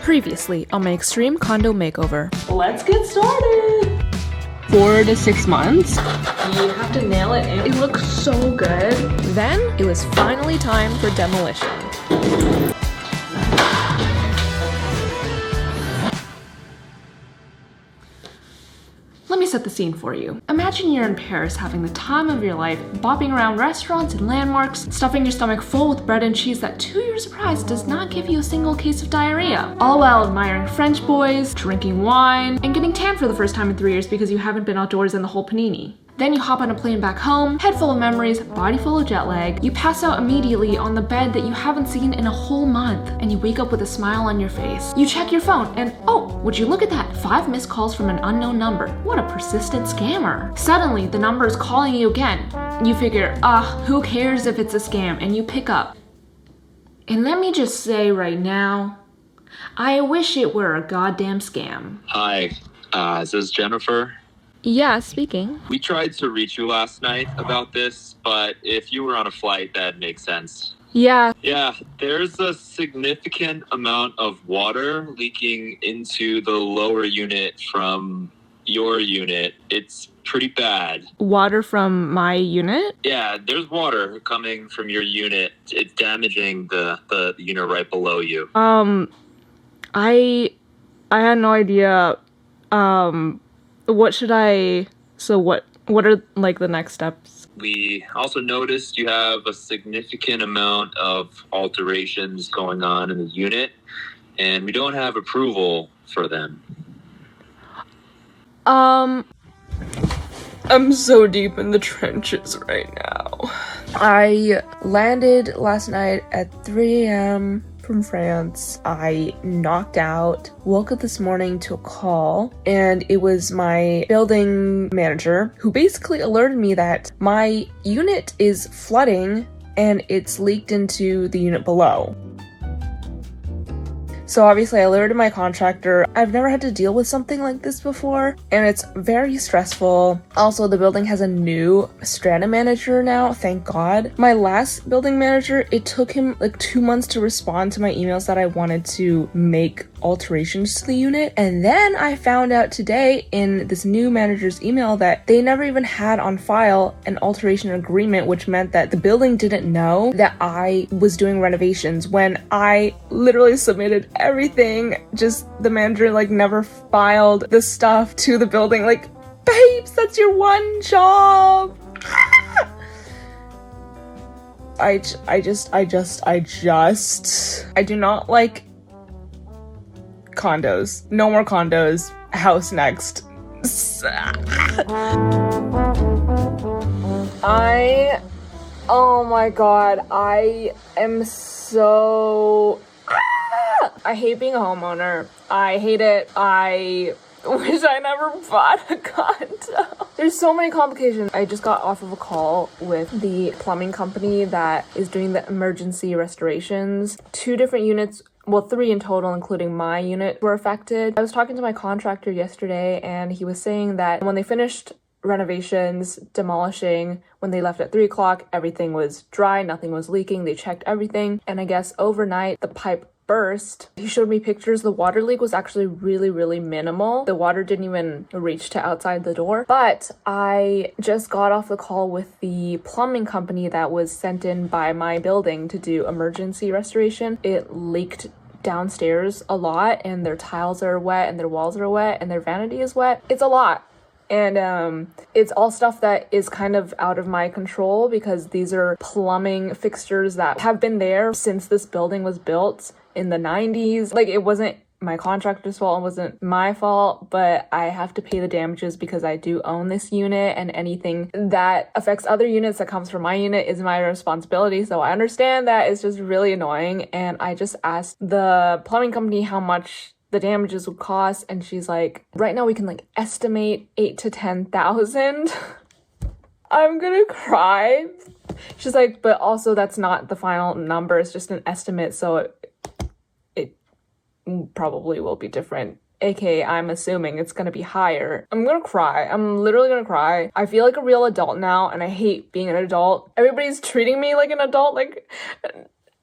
Previously on my Extreme Condo Makeover. Let's get started! 4 to 6 months. You have to nail it in. It looks so good. Then it was finally time for demolition. Let me set the scene for you. Imagine you're in Paris having the time of your life, bopping around restaurants and landmarks, stuffing your stomach full with bread and cheese that, to your surprise, does not give you a single case of diarrhea. All while admiring French boys, drinking wine, and getting tan for the first time in 3 years because you haven't been outdoors in the whole panini. Then you hop on a plane back home, head full of memories, body full of jet lag. You pass out immediately on the bed that you haven't seen in a whole month, and you wake up with a smile on your face. You check your phone and, oh, would you look at that? 5 missed calls from an unknown number. What a persistent scammer. Suddenly, the number is calling you again. You figure, who cares if it's a scam, and you pick up. And let me just say right now, I wish it were a goddamn scam. Hi, is this Jennifer? Yeah, speaking. We tried to reach you last night about this, but if you were on a flight, that makes sense. Yeah. Yeah, there's a significant amount of water leaking into the lower unit from your unit. It's pretty bad. Water from my unit? Yeah, there's water coming from your unit. It's damaging the unit right below you. I had no idea. What should I... So what are, like, the next steps? We also noticed you have a significant amount of alterations going on in the unit, and we don't have approval for them. I'm so deep in the trenches right now. I landed last night at 3 a.m. from France. I knocked out, woke up this morning to a call, and it was my building manager who basically alerted me that my unit is flooding and it's leaked into the unit below. So obviously I alerted my contractor. I've never had to deal with something like this before, and it's very stressful. Also, the building has a new strata manager now, thank God. My last building manager, it took him like 2 months to respond to my emails that I wanted to make alterations to the unit. And then I found out today in this new manager's email that they never even had on file an alteration agreement, which meant that the building didn't know that I was doing renovations when I literally submitted everything. Just the manager like never filed the stuff to the building. Like, babes, that's your one job. I do not like condos. No more condos. House next. Oh my god, I am so... I hate being a homeowner. I hate it. I wish I never bought a condo. There's so many complications. I just got off of a call with the plumbing company that is doing the emergency restorations. 2 different units, well, 3 in total, including my unit, were affected. I was talking to my contractor yesterday, and he was saying that when they finished renovations, demolishing, when they left at 3 o'clock, everything was dry, nothing was leaking. They checked everything, and I guess overnight the pipe burst. He showed me pictures. The water leak was actually really minimal. The water didn't even reach to outside the door. But I just got off the call with the plumbing company that was sent in by my building to do emergency restoration. It leaked downstairs a lot, and their tiles are wet, and their walls are wet, and their vanity is wet. It's a lot. And it's all stuff that is kind of out of my control because these are plumbing fixtures that have been there since this building was built in the 90s. Like, it wasn't my contractor's fault, it wasn't my fault, but I have to pay the damages because I do own this unit, and anything that affects other units that comes from my unit is my responsibility. So I understand that it's just really annoying, and I just asked the plumbing company how much the damages would cost, and she's like, right now we can like estimate 8,000 to 10,000. I'm gonna cry. She's like, but also that's not the final number, it's just an estimate, so it probably will be different. AKA, I'm assuming it's gonna be higher. I'm gonna cry. I'm literally gonna cry. I feel like a real adult now, and I hate being an adult. Everybody's treating me like an adult, like,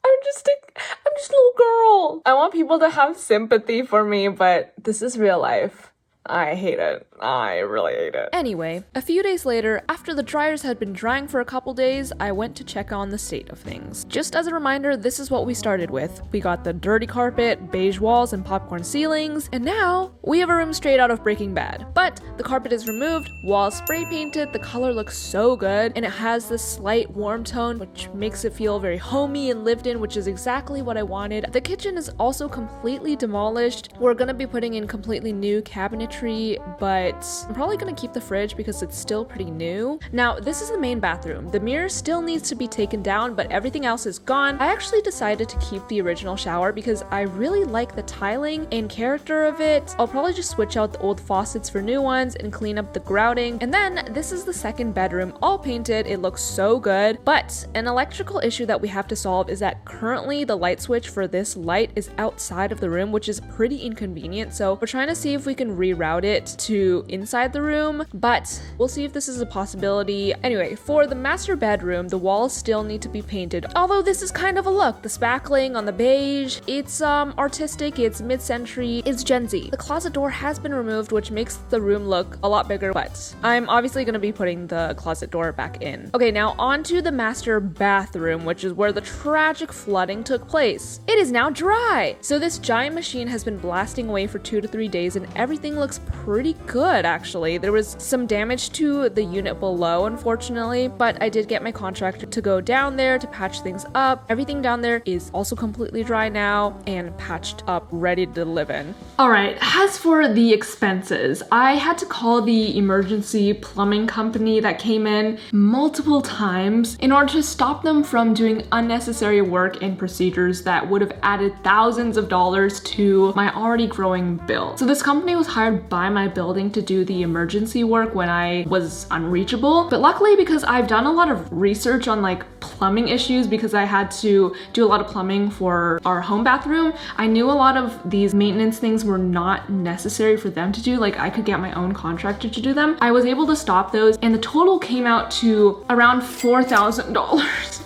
I'm just a little girl. I want people to have sympathy for me, but this is real life. I hate it. I really hate it. Anyway, a few days later, after the dryers had been drying for a couple days, I went to check on the state of things. Just as a reminder, this is what we started with. We got the dirty carpet, beige walls, and popcorn ceilings, and now we have a room straight out of Breaking Bad. But the carpet is removed, walls spray painted, the color looks so good, and it has this slight warm tone, which makes it feel very homey and lived in, which is exactly what I wanted. The kitchen is also completely demolished. We're gonna be putting in completely new cabinetry, but I'm probably gonna keep the fridge because it's still pretty new. Now, this is the main bathroom. The mirror still needs to be taken down, but everything else is gone. I actually decided to keep the original shower because I really like the tiling and character of it. I'll probably just switch out the old faucets for new ones and clean up the grouting. And then this is the second bedroom, all painted. It looks so good, but an electrical issue that we have to solve is that currently the light switch for this light is outside of the room, which is pretty inconvenient. So we're trying to see if we can reroute it to inside the room, but we'll see if this is a possibility. Anyway, for the master bedroom, the walls still need to be painted, although this is kind of a look. The spackling on the beige, it's artistic, it's mid-century, it's Gen Z. The closet door has been removed, which makes the room look a lot bigger, but I'm obviously going to be putting the closet door back in. Okay, now on to the master bathroom, which is where the tragic flooding took place. It is now dry. So this giant machine has been blasting away for 2 to 3 days, and everything looks pretty good, actually. There was some damage to the unit below, unfortunately, but I did get my contractor to go down there to patch things up. Everything down there is also completely dry now and patched up, ready to live in. All right, as for the expenses, I had to call the emergency plumbing company that came in multiple times in order to stop them from doing unnecessary work and procedures that would have added thousands of dollars to my already growing bill. So this company was hired by my building to do the emergency work when I was unreachable. But luckily, because I've done a lot of research on like plumbing issues, because I had to do a lot of plumbing for our home bathroom, I knew a lot of these maintenance things were not necessary for them to do. Like I could get my own contractor to do them. I was able to stop those, and the total came out to around $4,000.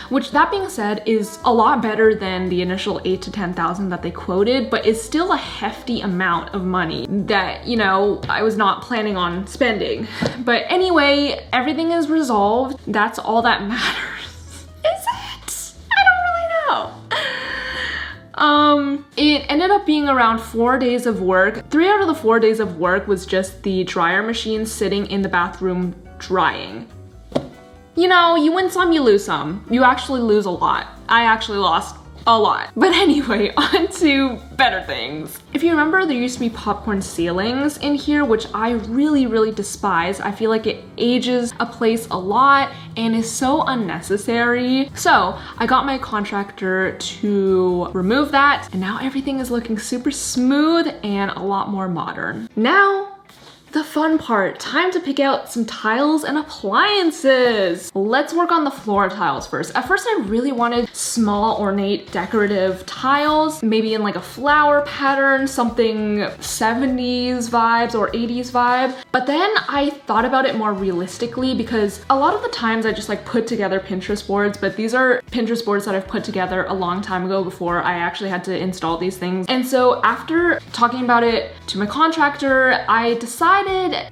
Which, that being said, is a lot better than the initial $8,000 to $10,000 that they quoted, but it's still a hefty amount of money that, you know, I was not planning on spending. But anyway, everything is resolved. That's all that matters. Is it? I don't really know. It ended up being around 4 days of work. 3 out of the 4 days of work was just the dryer machine sitting in the bathroom drying. You know, you win some, you lose some. You actually lose a lot. I actually lost a lot. But anyway, on to better things. If you remember, there used to be popcorn ceilings in here, which I really despise. I feel like it ages a place a lot and is so unnecessary. So I got my contractor to remove that, and now everything is looking super smooth and a lot more modern. Now, the fun part, time to pick out some tiles and appliances. Let's work on the floor tiles first. At first, I really wanted small, ornate, decorative tiles, maybe in like a flower pattern, something 70s vibes or 80s vibe. But then I thought about it more realistically, because a lot of the times I just like put together Pinterest boards, but these are Pinterest boards that I've put together a long time ago before I actually had to install these things. And so after talking about it to my contractor, I decided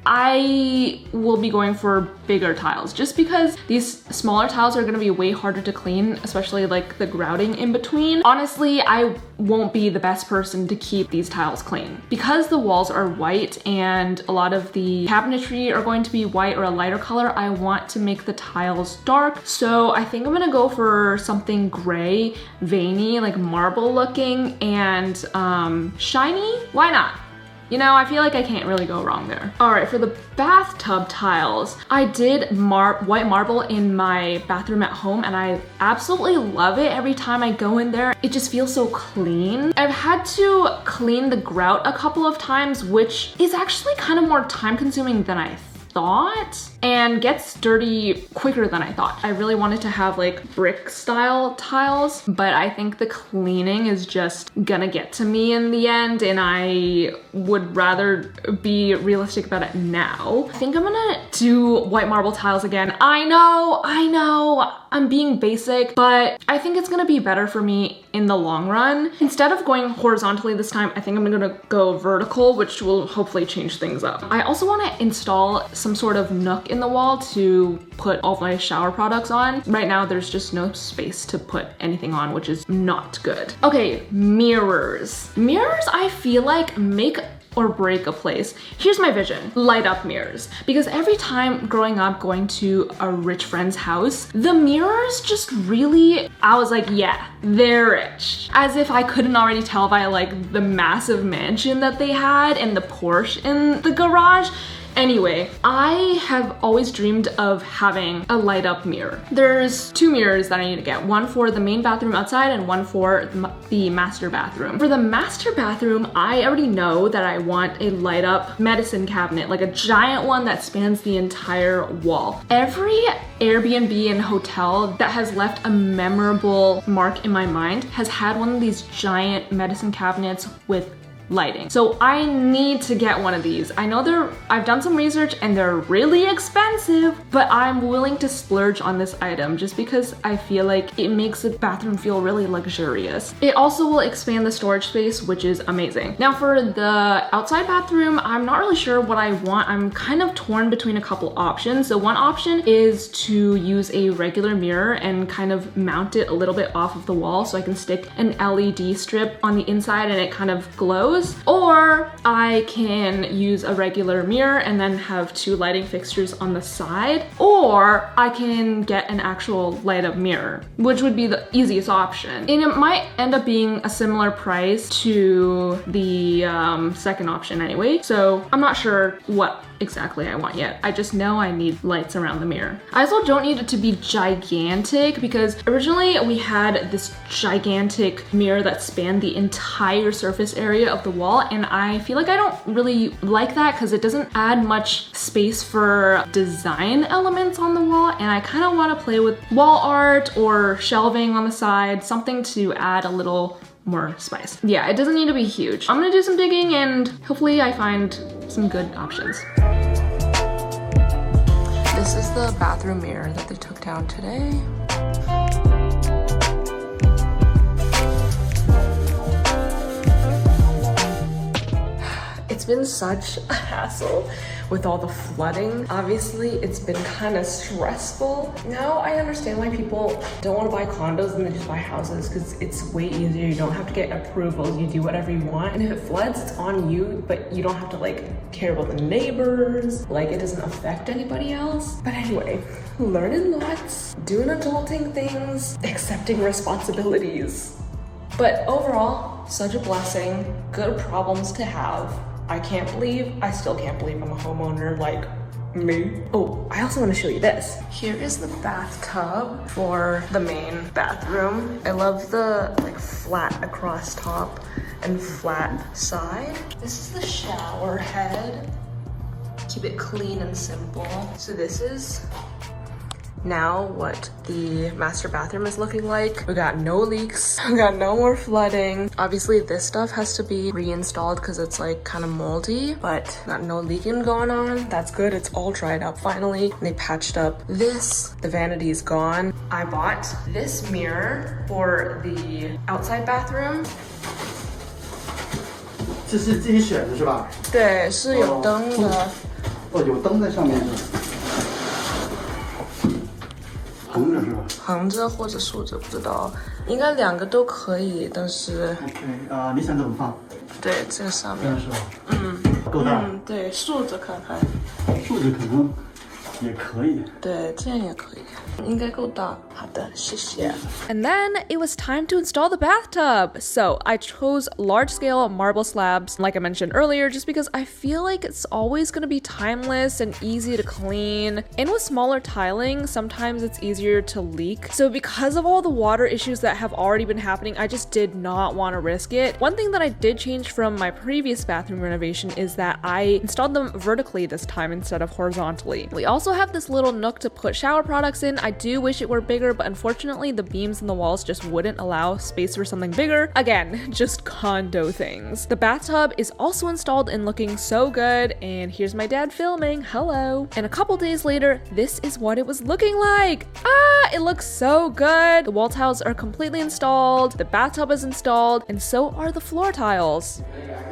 I will be going for bigger tiles, just because these smaller tiles are going to be way harder to clean, especially like the grouting in between. Honestly, I won't be the best person to keep these tiles clean. Because the walls are white and a lot of the cabinetry are going to be white or a lighter color, I want to make the tiles dark. So I think I'm gonna go for something gray, veiny, like marble looking, and shiny. Why not? You know, I feel like I can't really go wrong there. All right, for the bathtub tiles, I did white marble in my bathroom at home, and I absolutely love it. Every time I go in there, it just feels so clean. I've had to clean the grout a couple of times, which is actually kind of more time consuming than I thought and gets dirty quicker than I thought. I really wanted to have like brick style tiles, but I think the cleaning is just gonna get to me in the end, and I would rather be realistic about it now. I think I'm gonna do white marble tiles again. I know, I'm being basic, but I think it's gonna be better for me in the long run. Instead of going horizontally this time, I think I'm gonna go vertical, which will hopefully change things up. I also wanna install some sort of nook in the wall to put all my shower products on. Right now, there's just no space to put anything on, which is not good. Okay, mirrors. Mirrors, I feel like make or break a place. Here's my vision: light up mirrors. Because every time growing up going to a rich friend's house, the mirrors just really, I was like, yeah, they're rich. As if I couldn't already tell by like the massive mansion that they had and the Porsche in the garage. Anyway, I have always dreamed of having a light up mirror. There's 2 mirrors that I need to get, one for the main bathroom outside and one for the master bathroom. For the master bathroom, I already know that I want a light up medicine cabinet, like a giant one that spans the entire wall. Every Airbnb and hotel that has left a memorable mark in my mind has had one of these giant medicine cabinets with lighting. So I need to get one of these. I know I've done some research and they're really expensive, but I'm willing to splurge on this item just because I feel like it makes the bathroom feel really luxurious. It also will expand the storage space, which is amazing. Now for the outside bathroom, I'm not really sure what I want. I'm kind of torn between a couple options. So one option is to use a regular mirror and kind of mount it a little bit off of the wall so I can stick an LED strip on the inside and it kind of glows. Or I can use a regular mirror and then have 2 lighting fixtures on the side, or I can get an actual light up mirror, which would be the easiest option. And it might end up being a similar price to the second option anyway, so I'm not sure what exactly I want yet. I just know I need lights around the mirror. I also don't need it to be gigantic because originally we had this gigantic mirror that spanned the entire surface area of the wall, and I feel like I don't really like that because it doesn't add much space for design elements on the wall, and I kind of want to play with wall art or shelving on the side, something to add a little more spice. Yeah, it doesn't need to be huge. I'm gonna do some digging and hopefully I find some good options. This is the bathroom mirror that they took down today. It's been such a hassle with all the flooding. Obviously, it's been kind of stressful. Now I understand why people don't want to buy condos and they just buy houses, because it's way easier. You don't have to get approvals. You do whatever you want. And if it floods, it's on you, but you don't have to like care about the neighbors. Like it doesn't affect anybody else. But anyway, learning lots, doing adulting things, accepting responsibilities. But overall, such a blessing, good problems to have. I still can't believe I'm a homeowner like me. Oh, I also want to show you this. Here is the bathtub for the main bathroom. I love the like flat across top and flat side. This is the shower head. Keep it clean and simple. So this is now what the master bathroom is looking like. We got no leaks, we got no more flooding. Obviously this stuff has to be reinstalled because it's like kind of moldy, but got no leaking going on. That's good, it's all dried up finally. They patched up this, the vanity is gone. I bought this mirror for the outside bathroom. 这是自己选的是吧？对，是有灯的。哦，有灯在上面的。 横着是吧？横着或者竖着，不知道，应该2个都可以，但是 OK 你想怎么放？对，这个上面是吧？够大。对，竖着看看。竖着可能也可以。对，这样也可以。应该够大。好的，谢谢。 And then it was time to install the bathtub. So I chose large scale marble slabs, like I mentioned earlier, just because I feel like it's always going to be timeless and easy to clean. And with smaller tiling, sometimes it's easier to leak. So because of all the water issues that have already been happening, I just did not want to risk it. One thing that I did change from my previous bathroom renovation is that I installed them vertically this time instead of horizontally. We also have this little nook to put shower products in. I do wish it were bigger, but unfortunately the beams in the walls just wouldn't allow space for something bigger. Again, just condo things. The bathtub is also installed and looking so good, and here's my dad filming. Hello. And a couple days later, this is what it was looking like. It looks so good. The wall tiles are completely installed, the bathtub is installed, and so are the floor tiles.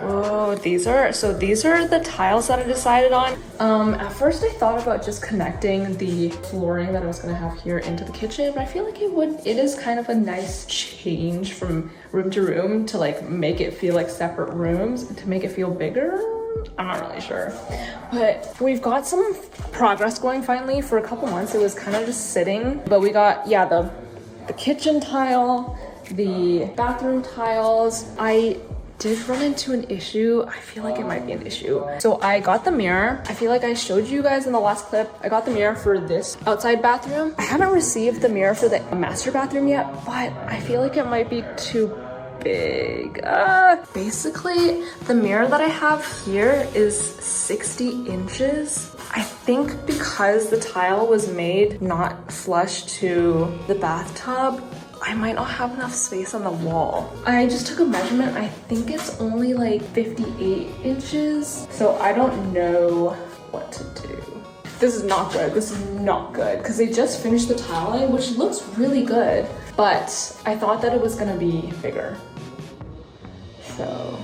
Oh, these are the tiles that I decided on. At first I thought about just connecting the flooring that I was gonna have here into the kitchen, but I feel like it is kind of a nice change from room to room to like make it feel like separate rooms and to make it feel bigger. I'm not really sure, but we've got some progress going finally. For a couple months it was kind of just sitting, but we got, yeah, the kitchen tile, the bathroom tiles. I did run into an issue. I feel like it might be an issue. So I got the mirror. I feel like I showed you guys in the last clip. I got the mirror for this outside bathroom. I haven't received the mirror for the master bathroom yet, but I feel like it might be too big. Basically, the mirror that I have here is 60 inches. I think because the tile was made not flush to the bathtub, I might not have enough space on the wall. I just took a measurement. I think it's only like 58 inches. So I don't know what to do. This is not good. This is not good because they just finished the tiling, which looks really good, but I thought that it was gonna be bigger. So